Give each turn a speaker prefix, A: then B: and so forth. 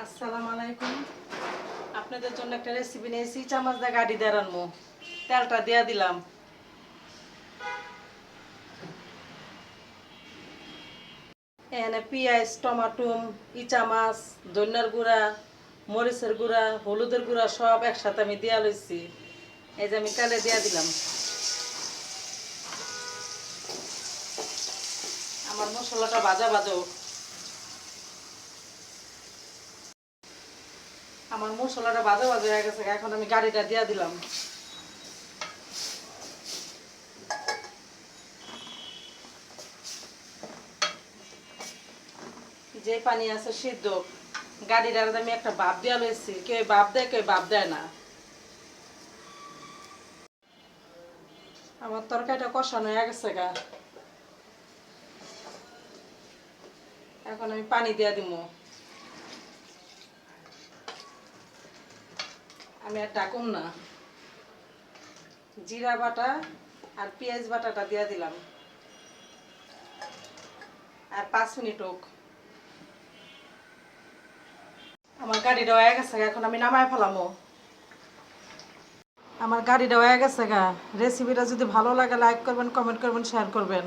A: আসসালামু আলাইকুম। আপনাদের জন্য একটা রেসিপি নিয়েছি, চামচ দিয়ে গাড়ি দিয়ে রান্নবো। তেলটা দিয়ে দিলাম। এখানে পেঁয়াজ, টমাটো, ইচা মাছ, ধনিয়ার গুঁড়া, মরিচের গুঁড়া, হলুদের গুঁড়া সব একসাথে আমি দিয়া লইছি। এই যে আমি তেলে দিয়া দিলাম। আমার মশলাটা ভাজা ভাজা হোক। আমার মশলাটা ভাজা ভাজা হয়ে গেছে, এখন আমি গাড়িটা দিয়া দিলাম। যে পানি আছে সিদ্ধ, গাড়িটার আমি একটা ভাপ দিয়া লইছি। কেউ ভাপ দেয়, কেউ ভাপ দেয় না। আমার তরকারিটা কষানো হয়ে গেছে গা। এখন আমি পানি দিয়া দিব। আমি আর ডাকুম না। জিরা বাটা আর পেঁয়াজ বাটাটা দিয়া দিলাম। আর 5 মিনিট হোক। আমার গাড়িটা হয়ে গেছে গা, এখন আমি নামায় ফেলামো। আমার গাড়িটা হয়ে গেছে গা। রেসিপিটা যদি ভালো লাগে লাইক করবেন, কমেন্ট করবেন, শেয়ার করবেন।